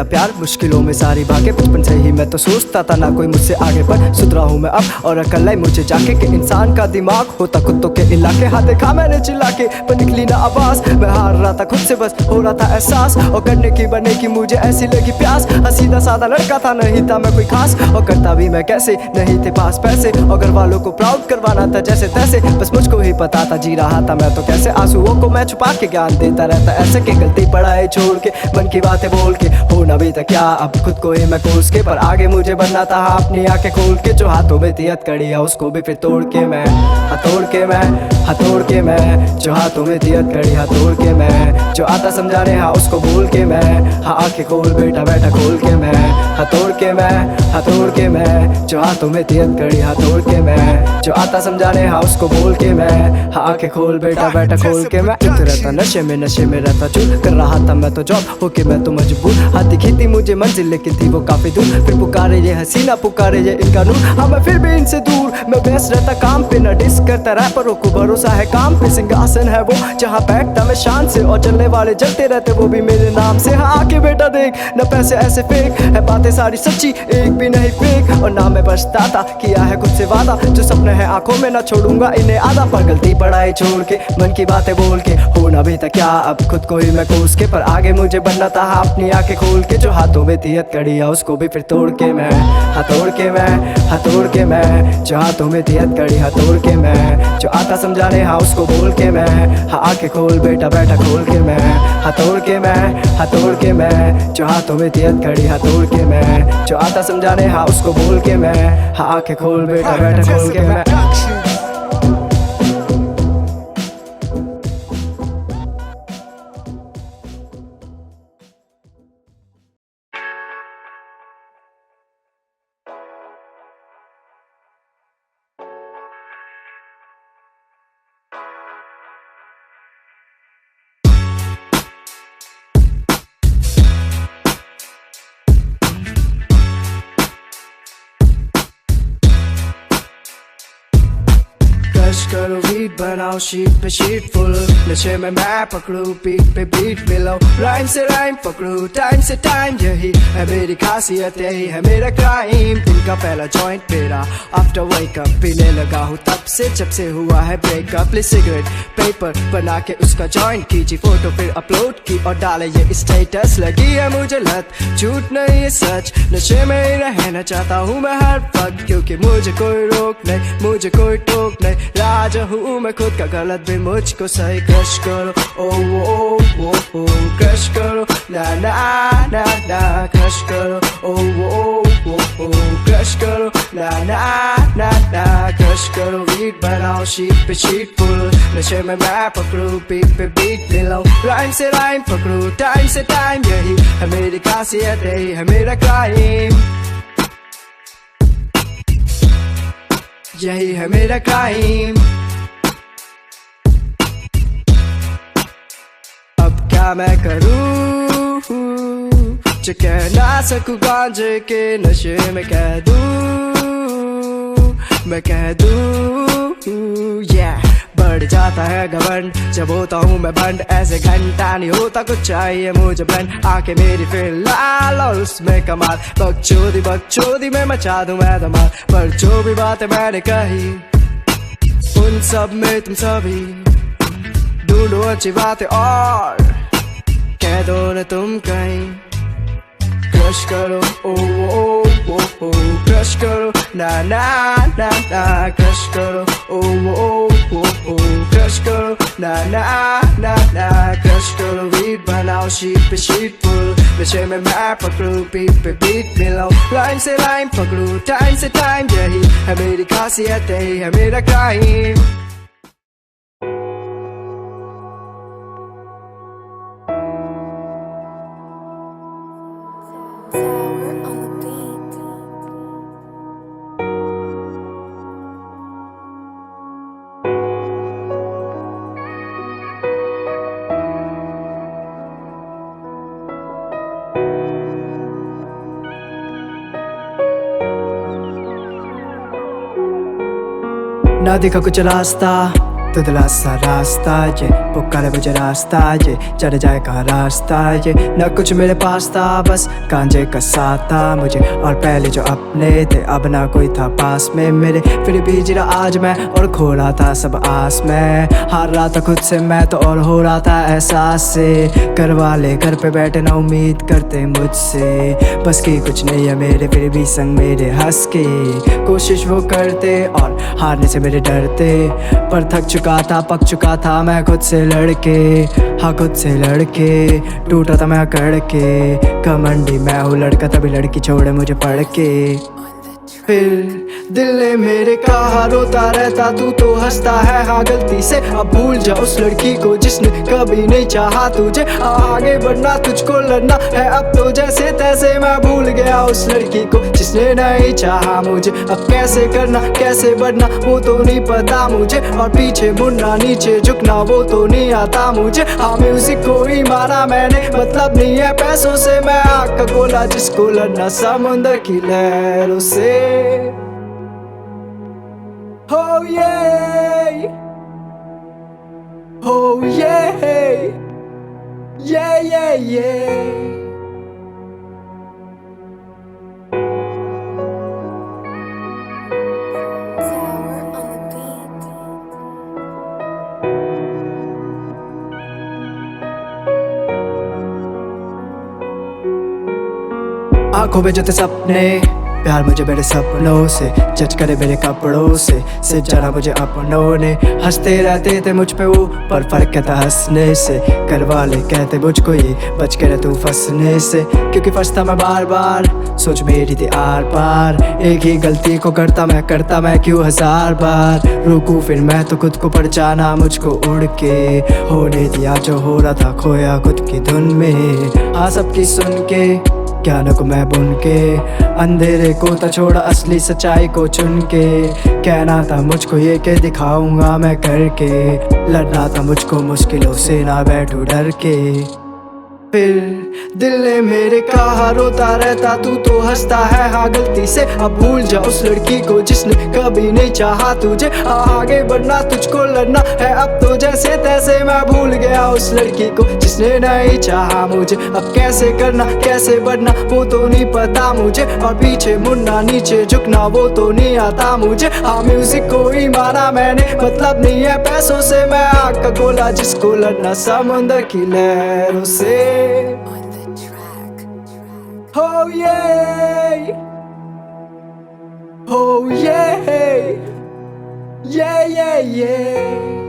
मेरा प्यार मुश्किलों में सारी भागे। बचपन से ही मैं तो सोचता था ना कोई मुझसे आगे, पर सुधरा हूँ मैं अब और अकल आई मुझे जाके कि इंसान का दिमाग होता कुत्तों के इलाके। हाँ देखा मैंने चिल्ला के पर निकली ना आवाज, मैं हार रहा था खुद से बस हो रहा था एहसास। और करने की बनने की मुझे ऐसी लगी प्यास, सीधा साधा लड़का था नहीं था मैं कोई खास, और करता भी मैं कैसे नहीं थे पास पैसे, और घर वालों को प्राउड करवाना था जैसे तैसे। बस मुझको ही पता था जी रहा था मैं तो कैसे, आंसुओं को मैं छुपा के ज्ञान देता रहता ऐसे कि गलती पढ़ाई छोड़ के मन की बातें बोल के होना भी था क्या अब खुद को ही मैं कोस के। पर आगे मुझे बनना था अपनी आंखें खोल के, जो हाथों में थी हथकड़ियाँ उसको भी फिर तोड़ के मैं, हथोड़ के मैं, हथोड़ के मैं, जो हाथों में थी हथकड़ी हथोड़ के मैं, जो आता समझाने हाँ उसको बोल के मैं, हाँ आंखें खोल बेटा बैठा खोल के मैं, हथोड़ के मैं, हथोड़ के मैं, जो हाथों में थी हथकड़ी हथोड़ के मैं, जो आता समझाने हाँ उसको बोल के मैं, हाँ आंखें खोल बेटा बैठा खोल के मैं। चुप रहता नशे में रहता चूर कर रहा था मैं तो जॉब होके मैं तो मजबूर, हाथ दिखी थी मुझे मंजिल लेकिन थी वो काफी दूर। फिर पुकारे ये हसीना पुकारे ये इनका नूर, हाँ मैं फिर भी इनसे दूर, मैं व्यस्त रहता काम पे न डिस करता रैपरों को भरोसा है काम पे। सिंहासन है वो जहाँ बैठता मैं शान से, और चलने वाले जलते रहते वो भी मेरे नाम से। हाँ आके बेटा देख न पैसे ऐसे फेक है, बातें सारी सच्ची एक भी नहीं फेक, और ना मैं पछताता किया है खुद से वादा, जो सपने हैं आंखों में ना छोड़ूंगा इन्हें आधा। पर गलती पढ़ाई छोड़ के मन की बातें बोल के होना भी था क्या अब खुद को ही मैं कोस के। पर आगे मुझे बनना था अपनी आंखें खोल के, जो हाथों में थी हथकड़ियाँ उसको भी फिर तोड़ के मैं, हथोड़ के मैं, हथोड़ के मैं, जो हाथों में थी हथकड़ी हथोड़ के मैं, जो आता समझाने हाँ उसको बोल के मैं, हाँ आंखें खोल बेटा बैठा खोल के मैं, हथोड़ के मैं, हथोड़ के मैं, जो हाथों में थी हथकड़ी हथोड़ के मैं, जो आता समझाने हाँ उसको बोल के मैं, हाँ आंखें खोल बेटा बैठा खोल के मैं। क्रश करो बीट बनाओ शीट पे शीट फुल, नशे में मैं पकड़ू पीठ पे बीट मिलाओ, राइम से राइम पकड़ू टाइम से टाइम, यही है मेरी खासियत यही है मेरा क्राइम। दिन का पहला जॉइंट मेरा आफ्टर वेकअप, पीने लगा हूँ तब से जब से हुआ है ब्रेकअप। ले सिगरेट पेपर बना के उसका जॉइंट कीजिए फोटो फिर अपलोड की और डाले ये स्टेटस। लगी है मुझे लत झूठ नहीं ये सच, नशे में ही रहना चाहता हूँ मैं हर वक्त, क्योंकि मुझे कोई रोक नहीं मुझे कोई टोक नहीं, राजा हूँ मैं खुद का गलत भी मुझको सही। क्रश करो ओ ओ ओ ओ, क्रश करो ना ना ना ना, क्रश करो ओ ओ ओ ओ, क्रश करो ना ना ना ना, क्रश करो बीट बनाओ शीट पे शीट फुल, नशे में मैं पकड़ू पीठ पे बीट मिलाऊं, राइम से राइम पकड़ू टाइम से टाइम, यही है मेरी खासियत यही है मेरा क्राइम, यही है मेरा क्राइम। अब क्या मैं करूं जो कह ना सकूं गांजे के नशे में कह दूं, मैं कह दूं yeah। बढ़ जाता है घमंड जब होता हूँ मैं बंद, ऐसे घंटा नहीं होता कुछ चाहिए मुझे ब्लेंड, आके मेरी फिर लाल और उसमें कमाल, बकचोदी में मचा दूं मैं धमाल। पर जो भी बातें मैंने कही उन सब में तुम सभी ढूंढो अच्छी बातें और कह दो न तुम कहीं। क्रश करो ओ ओ ओ ओ, क्रश करो ना ना ना ना, क्रश करो ओ ओ ओ ओ, क्रश करो ना ना ना ना, क्रश करो बीट बनाओ शीट पे शीट फुल, नशे में मैं पकड़ू पीठ पे बीट मिलाऊं, लाइन से लाइन पकड़ू टाइम से टाइम, यही है मेरी खासियत यही है मेरा क्राइम। ना देखा कुछ रास्ता धुंधला सा रास्ता, ये पुकारे मुझे रास्ता ये, चढ़ जाए कहाँ रास्ता ये। न कुछ मेरे पास था, बस गांजे का साथ था मुझे, और पहले जो अपने थे अब ना कोई था पास में मेरे। फिर भी जी रहा आज मैं, और खो रहा था सब आस में। हार रहा था खुद से मैं तो, और हो रहा था एहसास से। घर वाले घर पे बैठे ना उम्मीद करते मुझसे, बस की कुछ नहीं है मेरे, फिर भी संग मेरे हंस के कोशिश वो करते, और हारने से मेरे डरते। पर थक चुका था, पक चुका था मैं खुद से लड़के, हाँ खुद से लड़के। टूटा था मैं अकड़ के, घमंडी मैं हूँ लड़का, तभी लड़की छोड़े मुझे पढ़ के। फिर दिल ने मेरे कहा रोता रहता तू तो हंसता है, हाँ गलती से अब भूल जा उस लड़की को जिसने कभी नहीं चाहा तुझे। आगे बढ़ना तुझको लड़ना है अब तो, जैसे तैसे मैं भूल गया उस लड़की को जिसने नहीं चाहा मुझे। अब कैसे करना कैसे बढ़ना वो तो नहीं पता मुझे, और पीछे मुड़ना नीचे झुकना वो तो नहीं आता मुझे। हाँ म्यूजिक को ही मारा मैंने, मतलब नहीं है पैसों से। मैं आग का गोला जिसको लड़ना समुंदर की लहरों से। Oh yeah, oh yeah, yeah yeah yeah. Tower on the beat. आंखों में जो थे सपने, प्यार मुझे मेरे सपनों से, जज करे मेरे कपड़ों से जरा मुझे अपनों ने। हंसते रहते थे मुझ पे वो, पर फर्क क्या था हंसने से। घर वाले कहते मुझको ये बच के रह तू फंसने से, क्योंकि फंसता मैं बार बार, सोच मेरी थी आर पार। एक ही गलती को करता मैं क्यों हजार बार। रुकूं फिर मैं तो खुद को, पर जाना मुझको उड़ के। होने दिया जो हो रहा था, खोया खुद की धुन में। हाँ सबकी सुन के ज्ञान को मैं बुन के, अंधेरे को तो छोड़ा असली सच्चाई को चुन के। कहना था मुझको ये के दिखाऊंगा मैं करके, लड़ना था मुझको मुश्किलों से ना बैठूं डर के। फिर दिल ने मेरे कहा रोता रहता तू तो हंसता है, हाँ गलती से अब भूल जा उस लड़की को जिसने कभी नहीं चाहा तुझे। आगे बढ़ना तुझको लड़ना है अब तो, जैसे तैसे मैं भूल गया उस लड़की को जिसने नहीं चाहा मुझे। अब कैसे करना कैसे बढ़ना वो तो नहीं पता मुझे, और पीछे मुड़ना नीचे झुकना वो तो नहीं आता मुझे। हाँ म्यूजिक को ही मारा मैंने, मतलब नहीं है पैसों से। मैं आग का गोला जिसको लड़ना समुंदर की लहरों से। On the track. Oh yeah, oh yeah, yeah yeah yeah.